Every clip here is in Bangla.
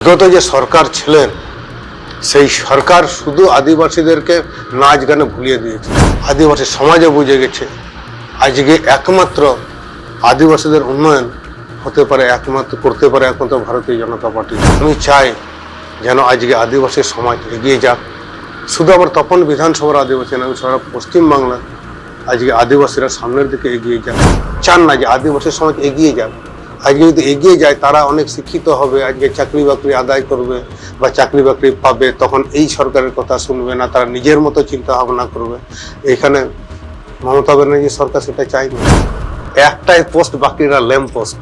বিগত যে সরকার ছিলেন সেই সরকার শুধু আদিবাসীদেরকে নাচ গানে ভুলিয়ে দিয়েছে। আদিবাসী সমাজে বুঝে গেছে আজকে একমাত্র আদিবাসীদের উন্নয়ন হতে পারে, একমাত্র করতে পারে একমাত্র ভারতীয় জনতা পার্টি। আমি চাই যেন আজকে আদিবাসী সমাজ এগিয়ে যাক। শুধু আমার তপন বিধানসভার আদিবাসী না, আমি সারা পশ্চিমবাংলা আজকে আদিবাসীরা সামনের দিকে এগিয়ে যাক। চান না যে আদিবাসী সমাজ এগিয়ে যাক। আজকে যদি এগিয়ে যায় তারা অনেক শিক্ষিত হবে, আজকে চাকরি বাকরি আদায় করবে বা চাকরি বাকরি পাবে, তখন এই সরকারের কথা শুনবে না, তারা নিজের মতো চিন্তা ভাবনা করবে। এখানে মমতা ব্যানার্জি সরকার সেটা চাই না। একটাই পোস্ট, বাকিরা ল্যাম্প পোস্ট।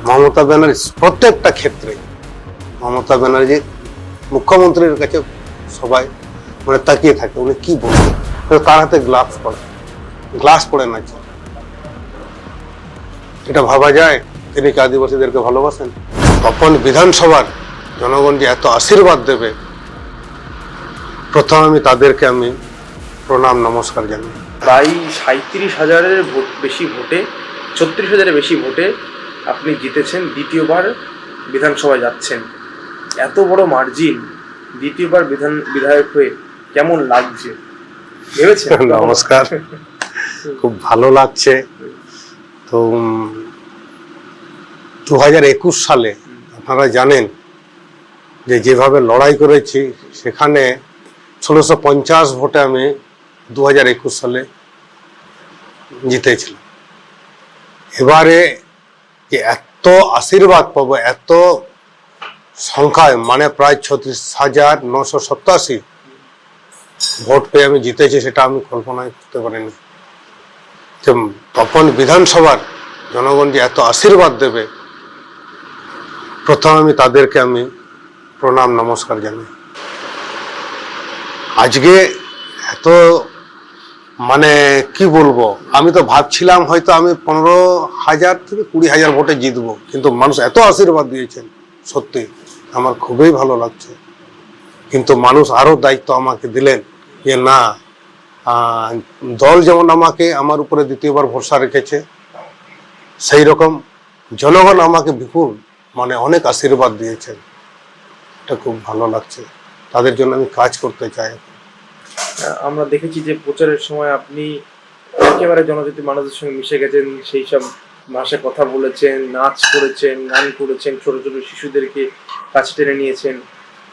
মমতা ব্যানার্জি প্রত্যেকটা ক্ষেত্রে মমতা ব্যানার্জি মুখ্যমন্ত্রীর কাছে সবাই মানে তাকিয়ে থাকে, উনি কি বলবেন। তার হাতে গ্লাস পড়ে না, এটা ভাবা যায় তিনি কি আদিবাসীদেরকে ভালোবাসেন? তপন বিধানসভার জনগণ যে এত আশীর্বাদ দেবে, প্রথম আমি তাদেরকে আমি প্রণাম নমস্কার জানাই। প্রায় 37,000-এর বেশি ভোটে, 36,000-এর বেশি ভোটে আপনি জিতেছেন, দ্বিতীয়বার বিধানসভায় যাচ্ছেন। এত বড় মার্জিন, দ্বিতীয়বার বিধায়ক হয়ে কেমন লাগছে ভেবেছেন? নমস্কার, খুব ভালো লাগছে। তো 2021 সালে আপনারা জানেন যে যেভাবে লড়াই করেছি, সেখানে 1650 ভোটে আমি 2021 সালে জিতেছিলাম। এবারে যে এত আশীর্বাদ পাবো, এত সংখ্যায়, মানে প্রায় 36,987 ভোট পেয়ে আমি জিতেছি, সেটা আমি কল্পনাই করতে পারিনি। তপন বিধানসভার জনগণ যে এত আশীর্বাদ দেবে, প্রথম আমি তাদেরকে আমি প্রণাম নমস্কার জানাই। আজকে এত মানে কি বলবো, আমি তো ভাবছিলাম হয়তো আমি 15,000 থেকে 20,000 ভোটে জিতবো, কিন্তু মানুষ এত আশীর্বাদ দিয়েছেন, সত্যি আমার খুবই ভালো লাগছে। কিন্তু মানুষ আরো দায়িত্ব আমাকে দিলেন যে না, দল যেমন আমাকে আমার উপরে দ্বিতীয়বার ভরসা রেখেছে, সেই রকম জনগণ আমাকে বিপুল মানে অনেক আশীর্বাদ দিয়েছেন। এটা খুব ভালো লাগছে, তাদের জন্য আমি কাজ করতে চাই। আমরা দেখেছি যে প্রচারের সময় আপনি একেবারে জনজাতি মানুষের সঙ্গে মিশে গেছেন, সেই সব ভাষায় কথা বলেছেন, নাচ করেছেন, গান করেছেন, ছোট ছোট শিশুদেরকে কাছে টেনে নিয়েছেন।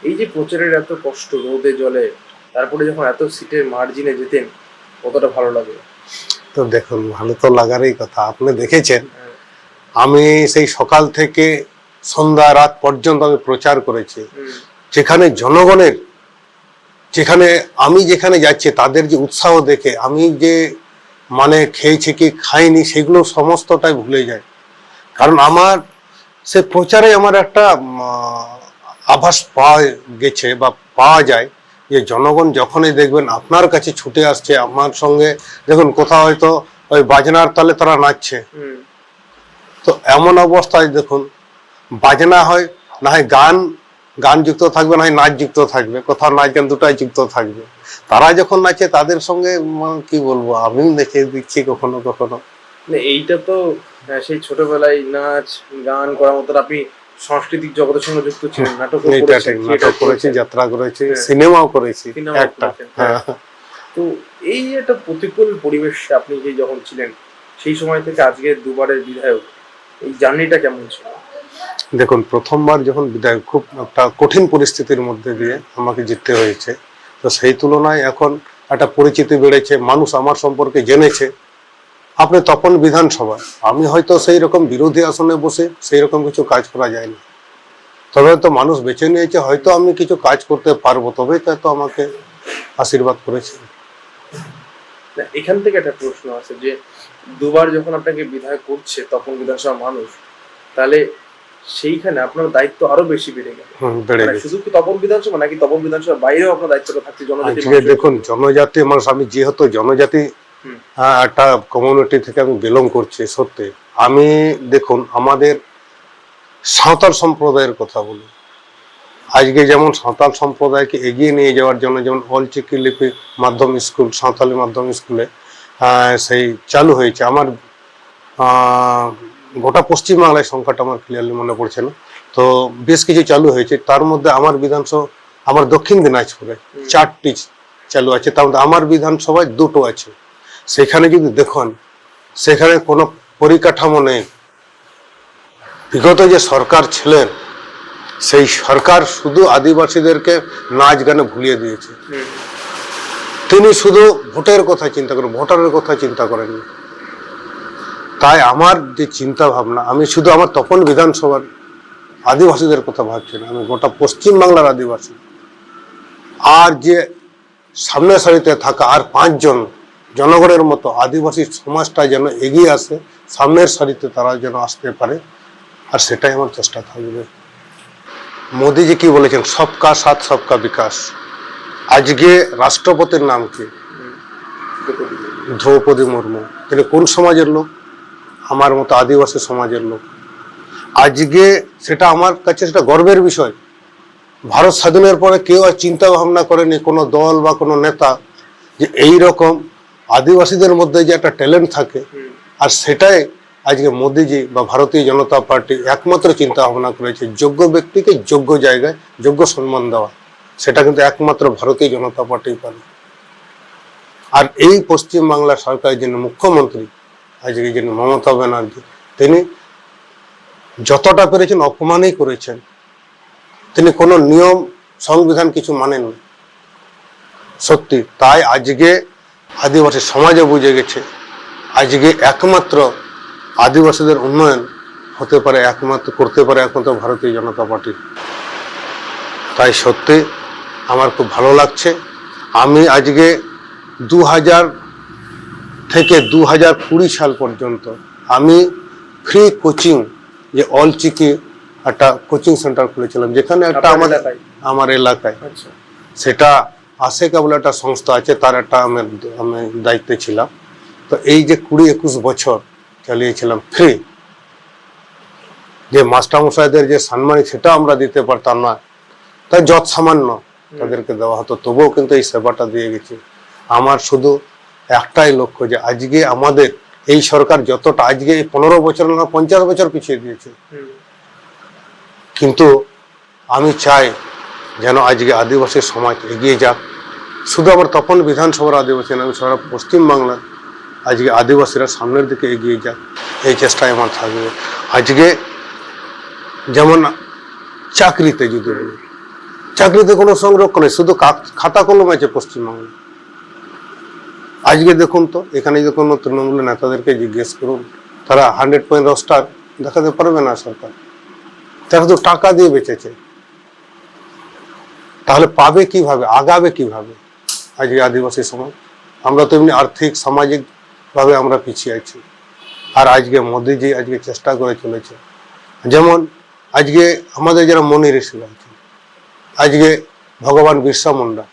এই যে প্রচারের এত কষ্ট, রোদে জলে, তারপরে যখন এত সিটের মার্জিনে যেতেন, কতটা ভালো লাগে? তো দেখুন, ভালো তো লাগারই কথা। আপনি দেখেছেন আমি সেই সকাল থেকে সন্ধ্যা রাত পর্যন্ত আমি প্রচার করেছি, যেখানে জনগণের, যেখানে আমি যেখানে যাচ্ছি তাদের যে উৎসাহ দেখে আমি যে মানে খেয়েছি কি খাইনি সেগুলো সমস্তটাই ভুলে যায়। কারণ আমার সে প্রচারে আমার একটা আভাস পাওয়া গেছে বা পাওয়া যায় যে জনগণ যখনই দেখবেন আপনার কাছে ছুটে আসছে, আমার সঙ্গে দেখুন কোথাও হয়তো ওই বাজনার তালে তারা নাচছে, তো এমন অবস্থায় দেখুন বাজনা হয় না হয় গান যুক্ত থাকবে, না হয় নাচ যুক্ত থাকবে, কোথাও নাচ গান দুটাই যুক্ত থাকবে। তারা যখন নাচে তাদের সঙ্গে কি বলবো, আমিও নেচে দিচ্ছি কখনো কখনো। এইটা তো সেই ছোটবেলায় নাচ গান করার মতো আপনি সাংস্কৃতিক জগতের সঙ্গে যুক্ত ছিলেন, নাটক করেছি, যাত্রা করেছি, সিনেমাও করেছি একটা। তো এই একটা প্রতিকূল পরিবেশ আপনি যে যখন ছিলেন, সেই সময় থেকে আজকে দুবারের বিধায়ক, এই জার্নিটা কেমন ছিল? দেখুন, প্রথমবার যখন বিধায়ক খুব একটা কঠিন পরিস্থিতির মধ্যে দিয়ে আমাকে জিততে হয়েছে, তো সেই তুলনায় এখন একটা পরিচিতি বেড়েছে, মানুষ আমার সম্পর্কে জেনেছে। আপনি তপন বিধানসভা, আমি হয়তো সেই রকম বিরোধী আসনে বসে সেই রকম কিছু কাজ করা যায় না, তবে তো মানুষ বেছে নিয়েছে, হয়তো আমি কিছু কাজ করতে পারবো, তবেই তো আমাকে আশীর্বাদ করেছে। এখান থেকে একটা প্রশ্ন আছে যে দুবার যখন আপনাকে বিধায়ক করছে তপন বিধানসভা মানুষ, তাহলে সেইখানে আপনার দায়িত্ব আরো বেশি বেড়ে গেল। শুধু কি তপন বিধানসভা নাকি তপন বিধানসভার বাইরেও আপনার দায়িত্বটা থাকছে জনজাতি? দেখুন, জনজাতি মানুষ, আমি যেহেতু জনজাতি একটা কমিউনিটি থেকে আমি বিলং করছি, সত্যি আমি দেখুন আমাদের সাঁওতাল সম্প্রদায়ের কথা বলি। আজকে যেমন সাঁওতাল সম্প্রদায়কে এগিয়ে নিয়ে যাওয়ার জন্য যেমন অলচিকি লিপি মাধ্যম স্কুল, সাঁওতালি মাধ্যম স্কুলে সেই চালু হয়েছে। আমার গোটা পশ্চিমবাংলায় সংখ্যাটা আমার ক্লিয়ারলি মনে পড়ছে না, তো বেশ কিছু চালু হয়েছে। তার মধ্যে আমার বিধানসভা, আমার দক্ষিণ দিনাজপুরে 4টি চালু আছে, তার মধ্যে আমার বিধানসভায় 2টো আছে। সেখানে যদি দেখুন, সেখানে কোনো পরিকাঠামো নেই। বিগত যে সরকার ছিলেন, সেই সরকার শুধু আদিবাসীদেরকে নাচ গানে ভুলিয়ে দিয়েছে। তিনি শুধু ভোটের কথা চিন্তা করেন, ভোটারের কথা চিন্তা করেননি। তাই আমার যে চিন্তা ভাবনা, আমি শুধু আমার তপন বিধানসভার আদিবাসীদের কথা ভাবছি না, আমি গোটা পশ্চিমবাংলার আদিবাসী। আর যে সামনের সারিতে থাকা আর 5 জন জনগণের মতো আদিবাসী সমাজটা যেন এগিয়ে আসে, সামনের সারিতে তারা যেন আসতে পারে, আর সেটাই আমার চেষ্টা থাকবে। মোদিজি কি বলেছেন, সবকা সাথ সবকা বিকাশ। আজকে রাষ্ট্রপতির নাম কি? দ্রৌপদী মুর্মু। তিনি কোন সমাজের লোক? আমার মতো আদিবাসী সমাজের লোক। আজকে সেটা আমার কাছে সেটা গর্বের বিষয়। ভারত স্বাধীনের পরে কেউ আর চিন্তা ভাবনা করেনি, কোনো দল বা কোনো নেতা, যে এই রকম আদিবাসীদের মধ্যে যে একটা ট্যালেন্ট থাকে, আর সেটাই আজকে মোদিজি বা ভারতীয় জনতা পার্টি একমাত্র চিন্তা ভাবনা করেছে, যোগ্য ব্যক্তিকে যোগ্য জায়গায় যোগ্য সম্মান দেওয়া। সেটা কিন্তু একমাত্র ভারতীয় জনতা পার্টি পারে। আর এই পশ্চিমবাংলা সরকারের যিনি মুখ্যমন্ত্রী আজকে, যিনি মমতা ব্যানার্জি, তিনি যতটা পেরেছেন অপমানই করেছেন। তিনি কোনো নিয়ম সংবিধান কিছু মানেননি, সত্যি। তাই আজকে আদিবাসী সমাজে বুঝে গেছে, আজকে একমাত্র আদিবাসীদের উন্নয়ন হতে পারে, একমাত্র করতে পারে একমাত্র ভারতীয় জনতা পার্টি। তাই সত্যি আমার খুব ভালো লাগছে। আমি আজকে 2000 থেকে 2020 সাল পর্যন্ত আমি ফ্রি কোচিং, যে অল চিকি একটা কোচিং সেন্টার খুলেছিলাম, যেখানে একটা আমার এলাকায়, সেটা আশেকা বলে একটা সংস্থা আছে, তার একটা আমি দায়িত্বে ছিলাম। তো এই যে 20-21 বছর চালিয়েছিলাম ফ্রি, যে মাস্টারমশাইদের যে সম্মানিত সেটা আমরা দিতে পারতাম না, তাই যৎ সামান্য তাদেরকে দেওয়া হতো, তবুও কিন্তু এই সেবাটা দিয়ে গেছি। আমার শুধু একটাই লক্ষ্য, যে আজকে আমাদের এই সরকার যতটা আজকে 15 বছর না 50 বছর পিছিয়ে দিয়েছে, কিন্তু আমি চাই যেন আজকে আদিবাসী সমাজ এগিয়ে যাক। শুধু আমার তপন বিধানসভার আদিবাসী না, আমি সারা পশ্চিমবাংলার আজকে আদিবাসীরা সামনের দিকে এগিয়ে যাক, এই চেষ্টায় আমার থাকবে। আজকে যেমন চাকরিতে যদি বলি, চাকরিতে কোনো সংরক্ষণ নেই, শুধু খাতা কলম আছে পশ্চিমবাংলায়। আজকে দেখুন তো, এখানে যদি কোনো তৃণমূলের নেতাদেরকে জিজ্ঞেস করুন, তারা 100% রোস্টার দেখাতে পারবে না সরকার। তারা তো টাকা দিয়ে বেঁচেছে, তাহলে পাবে কিভাবে, আগাবে কিভাবে আজকে আদিবাসী সমাজ? আমরা তো এমনি আর্থিক সামাজিক ভাবে আমরা পিছিয়ে আছি। আর আজকে মোদিজি আজকে চেষ্টা করে চলেছে, যেমন আজকে আমাদের যারা মনি ঋষিরা আছে, আজকে ভগবান বিরসা মুন্ডা,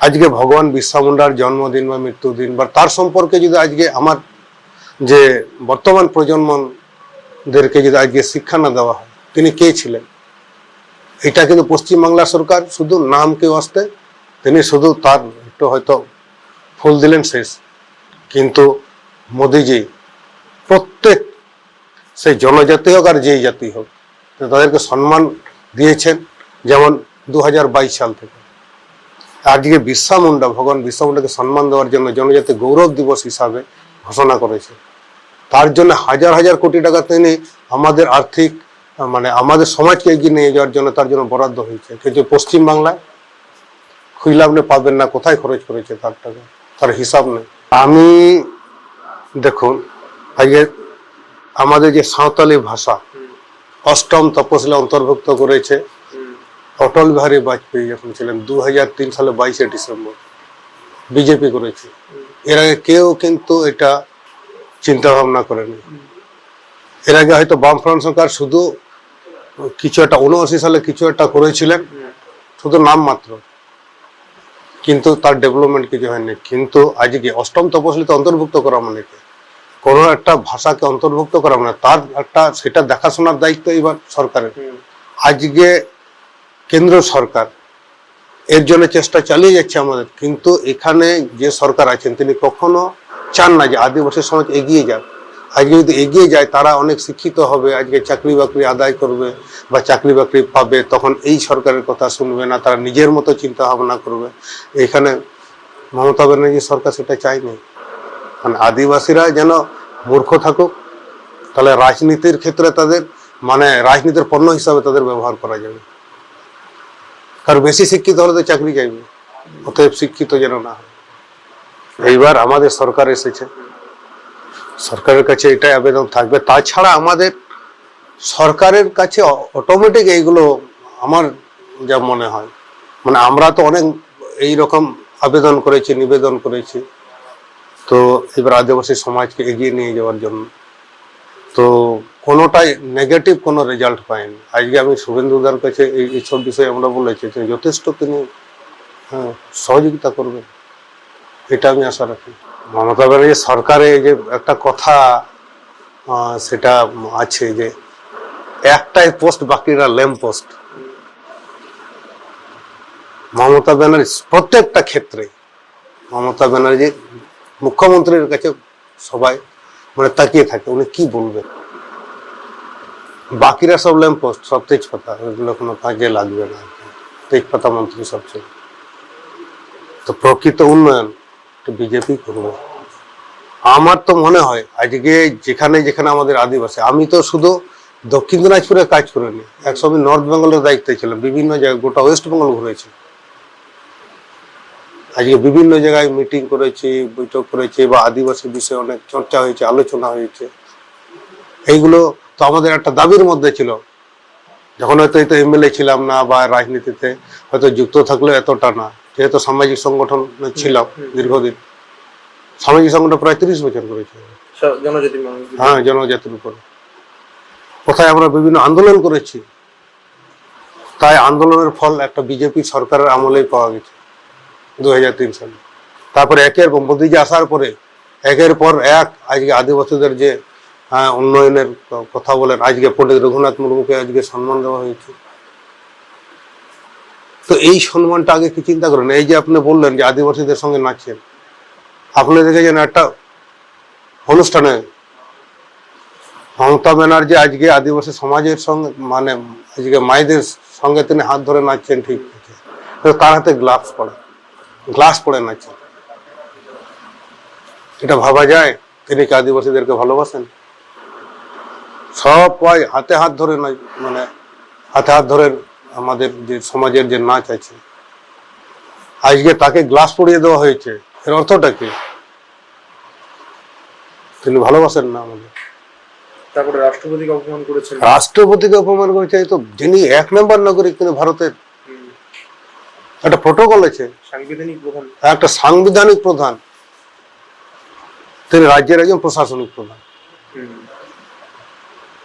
আজকে ভগবান বিরসা মুন্ডার জন্মদিন বা মৃত্যুদিন বা তার সম্পর্কে যদি আজকে আমার যে বর্তমান প্রজন্মদেরকে যদি আজকে শিক্ষা না দেওয়া হয়, তিনি কে ছিলেন, এটা কিন্তু পশ্চিমবাংলা সরকার শুধু নামকে আসতে তিনি শুধু তার একটু হয়তো ফুল দিলেন শেষ। কিন্তু মোদিজি প্রত্যেক সেই জনজাতি হোক আর যেই জাতি হোক তাদেরকে সম্মান দিয়েছেন, যেমন 2022 সাল থেকে আজকে বিরসা মুন্ডা, ভগবান বিরসা মুন্ডাকে সম্মান দেওয়ার জন্য জনজাতি গৌরব দিবস হিসাবে ঘোষণা করেছে। তার জন্য হাজার হাজার কোটি টাকা তিনি আমাদের আর্থিক মানে আমাদের সমাজকে এগিয়ে নিয়ে যাওয়ার জন্য তার জন্য বরাদ্দ হয়েছে। কিন্তু পশ্চিমবাংলায় খুঁজলে আপনি পাবেন না কোথায় খরচ করেছে তার টাকা, তার হিসাব নেই। আমি দেখুন আজকে আমাদের যে সাঁওতালি ভাষা 8ম তপশিলে অন্তর্ভুক্ত করেছে অটল বিহারী বাজপেয়ী যখন ছিলেন 2003 সালে 22শে ডিসেম্বর, বিজেপি করেছে। এর আগে কেউ কিন্তু এটা চিন্তা ভাবনা করেনি। এর আগে হয়তো বামফ্রন্ট সরকার শুধু কিছু একটা 79 সালে কিছু একটা করেছিলেন, শুধু নাম মাত্র, কিন্তু তার ডেভেলপমেন্ট কিছু হয়নি। কিন্তু আজকে 8ম তপশিলিতে অন্তর্ভুক্ত করা মানে কোনো একটা ভাষাকে অন্তর্ভুক্ত করা মানে তার একটা সেটা দেখাশোনার দায়িত্ব এবার সরকারের। আজকে কেন্দ্র সরকার এর জন্য চেষ্টা চালিয়ে যাচ্ছে আমাদের, কিন্তু এখানে যে সরকার আছেন তিনি কখনো চান না যে আদিবাসী সমাজ এগিয়ে যাক। আজকে যদি এগিয়ে যায় তারা অনেক শিক্ষিত হবে, আজকে চাকরি বাকরি আদায় করবে বা চাকরি বাকরি পাবে, তখন এই সরকারের কথা শুনবে না, তারা নিজের মতো চিন্তা ভাবনা করবে। এখানে মমতা ব্যানার্জি সরকার সেটা চায়নি। মানে আদিবাসীরা যেন মূর্খ থাকুক, তাহলে রাজনীতির ক্ষেত্রে তাদের মানে রাজনীতির পণ্য হিসাবে তাদের ব্যবহার করা যাবে। কারণ বেশি শিক্ষিত হলে তো চাকরি চাইবে, অতএব শিক্ষিত যেন না হয়। এইবার আমাদের সরকার এসেছে, সরকারের কাছে এটাই আবেদন থাকবে। তাছাড়া আমাদের সরকারের কাছে অটোমেটিক এইগুলো আমার যা মনে হয়, মানে আমরা তো অনেক এইরকম আবেদন করেছি, নিবেদন করেছি, তো এবার আদিবাসী সমাজকে এগিয়ে নিয়ে যাওয়ার জন্য, তো কোনোটাই নেগেটিভ কোনো রেজাল্ট পাইনি। আজকে আমি শুভেন্দুদার কাছে এইসব বিষয়ে আমরা বলেছি যে যথেষ্ট তিনি সহযোগিতা করবেন, এটা আমি আশা রাখি। মমতা ব্যানার্জি সরকারে যে একটা কথা সেটা আছে যে একটাই পোস্ট, বাকিরা ল্যাম্প পোস্ট। মমতা ব্যানার্জি প্রত্যেকটা ক্ষেত্রে মমতা ব্যানার্জি মুখ্যমন্ত্রীর কাছে সবাই মানে তাকিয়ে থাকে, উনি কি বলবেন। বাকিরা সব ল্যাম্প পোস্ট, সব তেজপাতা, ওইগুলো কোনো কাজে লাগবে না, তেজপাতা মন্ত্রী সবচেয়ে। তো প্রকৃত উন্নয়ন বিজেপি করবে। আমার তো মনে হয় আজকে যেখানে যেখানে আমাদের আদিবাসী, আমি তো শুধু দক্ষিণ দিনাজপুরে কাজ করিনি, একসময় নর্থ বেঙ্গলের দায়িত্বে ছিলাম, বিভিন্ন জায়গায় গোটা ওয়েস্ট বেঙ্গল ঘুরেছি। আজকে বিভিন্ন জায়গায় মিটিং করেছি, বৈঠক করেছি, বা আদিবাসী বিষয়ে অনেক চর্চা হয়েছে, আলোচনা হয়েছে। এইগুলো তো আমাদের একটা দাবির মধ্যে ছিল। যখন হয়তো এই তো এমএলএ ছিলাম না বা রাজনীতিতে হয়তো যুক্ত থাকলেও এতটা না, যেহেতু সামাজিক সংগঠন ছিলাম দীর্ঘদিন, সামাজিক সংগঠন প্রায় 30 বছর করেছি। হ্যাঁ, জনজাতির উপরে কোথায় আমরা বিভিন্ন আন্দোলন করেছি, তাই আন্দোলনের ফল একটা বিজেপি সরকারের আমলেই পাওয়া গেছে 2003 সালে। তারপরে একের পর মোদীজি আসার পরে একের পর এক আজকে আদিবাসীদের যে উন্নয়নের কথা বলেন, আজকে পণ্ডিত রঘুনাথ মুর্মুকে আজকে সম্মান দেওয়া হয়েছে। তো এই সম্মানটা আগে কি চিন্তা করেন? এই যে আপনি বললেন যে আদিবাসীদের সঙ্গে নাচছেন, আপনি দেখেছেন একটা অনুষ্ঠানে মমতা ব্যানার্জি আজকে আদিবাসী সমাজের সঙ্গে মানে আজকে মায়েদের সঙ্গে তিনি হাত ধরে নাচছেন, ঠিক আছে, তার হাতে গ্লাস পড়ে নাচছেন। এটা ভাবা যায় তিনি কি আদিবাসীদেরকে ভালোবাসেন? সবাই হাতে হাত ধরে মানে হাতে হাত ধরে আমাদের যে সমাজের যে নাচ আছে, আজকে তাকে গ্লাস পরিয়ে দেওয়া হয়েছে, এর অর্থটা কি? তিনি ভালোবাসেন না আমাদের। তারপরে রাষ্ট্রপতিকে অপমান করেছেন। রাষ্ট্রপতিকে অপমান করেছে, তো যিনি 1 নম্বর নাগরিক, তিনি ভারতের একটা প্রোটোকল আছে, সাংবিধানিক প্রধান, একটা সাংবিধানিক প্রধান, তিনি রাজ্যের একজন প্রশাসনিক প্রধান।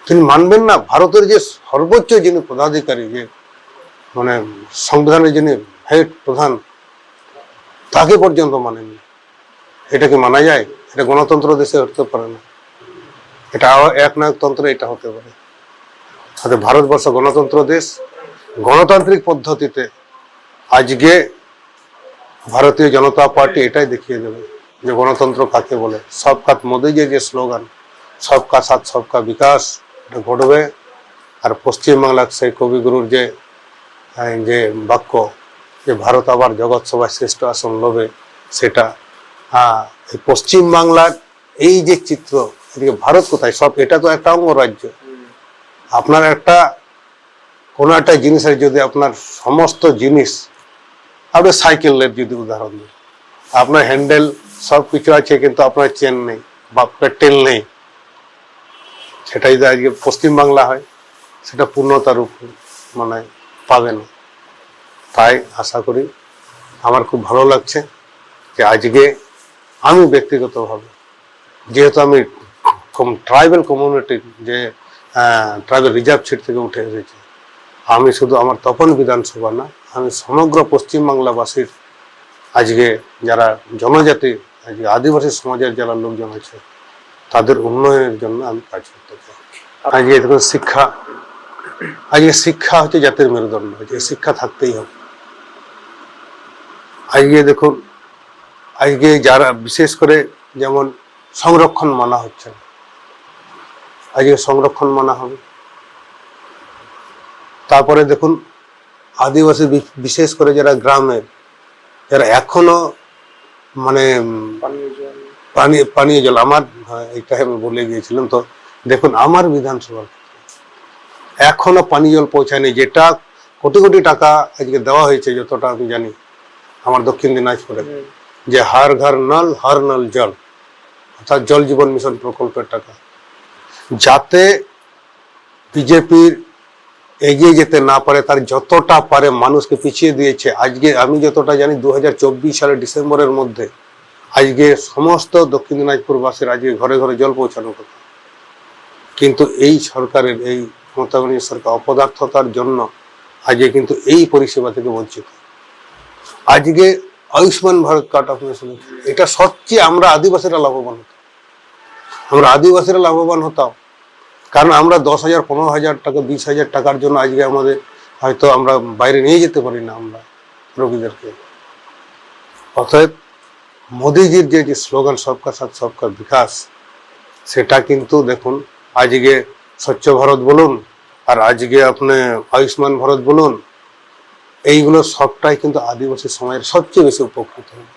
তিনি মানবেন না? ভারতের যে সর্বোচ্চ যিনি পদাধিকারী, যে মানে সংবিধানের যিনি হেড প্রধান, তাকে পর্যন্ত মানেননি। এটা কি মানা যায়? এটা গণতন্ত্র দেশে হতে পারে না, এটা একনায়কতন্ত্র এটা হতে পারে। তাহলে ভারতবর্ষ গণতন্ত্র দেশ, গণতান্ত্রিক পদ্ধতিতে আজকে ভারতীয় জনতা পার্টি এটাই দেখিয়ে দেবে যে গণতন্ত্র কাকে বলে। সবকা মোদীজির যে স্লোগান, সবকা সাথ সবকা বিকাশ, এটা ঘটবে। আর পশ্চিমবাংলার সেই কবিগুরুর যে বাক্য, যে ভারত আবার জগৎ সভায় শ্রেষ্ঠ আসন লবে, সেটা এই পশ্চিমবাংলার এই যে চিত্র, এদিকে ভারত কোথায়? সব এটা তো একটা অঙ্গরাজ্য। আপনার একটা কোনো একটা জিনিসের যদি আপনার সমস্ত জিনিস, আপনি সাইকেলের যদি উদাহরণ দিন, আপনার হ্যান্ডেল সব কিছু আছে কিন্তু আপনার চেন নেই বা পেটেল নেই, সেটা যদি আজকে পশ্চিমবাংলা হয়, সেটা পূর্ণতার রূপ মানে পাবে না। তাই আশা করি, আমার খুব ভালো লাগছে যে আজকে আমি ব্যক্তিগতভাবে, যেহেতু আমি ট্রাইবাল কমিউনিটির যে ট্রাইবাল রিজার্ভ সিট থেকে উঠে এসেছি, আমি শুধু আমার তপন বিধানসভা না, আমি সমগ্র পশ্চিমবাংলাবাসীর আজকে যারা জনজাতি, আজকে আদিবাসী সমাজের যারা লোকজন আছে, তাদের উন্নয়নের জন্য আমি কাজ করতে চাই। আজকে দেখুন শিক্ষা, আজকে শিক্ষা হচ্ছে জাতির মেরুদণ্ড, আজকে শিক্ষা থাকতেই হবে। আজকে দেখুন, আজকে যারা বিশেষ করে যেমন সংরক্ষণ মানা হচ্ছে না, আজকে সংরক্ষণ মানা হবে। তারপরে দেখুন আদিবাসী বিশেষ করে যারা গ্রামের, যারা এখনো মানে পানীয় জল পানীয় জল, আমার এটা আমি বলে গিয়েছিলাম, তো দেখুন আমার বিধানসভার এখনো পানীয় জল পৌঁছায়নি, যেটা কোটি কোটি টাকা আজকে দেওয়া হয়েছে যতটা আমি জানি আমার দক্ষিণ দিনাজপুরে, যে হর ঘর নল হর নল জল, অর্থাৎ জল জীবন মিশন প্রকল্পের টাকা, যাতে বিজেপির এগিয়ে যেতে না পারে, তার যতটা পারে মানুষকে পিছিয়ে দিয়েছে। আজকে আমি যতটা জানি 2024 সালের ডিসেম্বরের মধ্যে আজকে সমস্ত দক্ষিণ দিনাজপুরবাসীর আজকে ঘরে ঘরে জল পৌঁছানোর কথা, কিন্তু এই সরকারের, এই মমতা ব্যানার্জি সরকার অপদার্থতার জন্য আজকে কিন্তু এই পরিষেবা থেকে বঞ্চিত। আজকে আয়ুষ্মান ভারত কার্ড আপনি শুনেছেন, এটা সবচেয়ে আমরা আদিবাসীরা লাভবান হতাম, আমরা আদিবাসীরা লাভবান হতাম, কারণ আমরা 10,000 15,000 টাকা 20,000 টাকার জন্য আজকে আমাদের হয়তো আমরা বাইরে নিয়ে যেতে পারি না আমরা রোগীদেরকে। অতএব মোদিজির যে স্লোগান সবকা সাথ সবকা বিকাশ, সেটা কিন্তু দেখুন আজকে স্বচ্ছ ভারত বলুন আর আজকে আপনি আয়ুষ্মান ভারত বলুন, এইগুলো সবটাই কিন্তু আদিবাসী সমাজের সবচেয়ে বেশি উপকৃত হবে।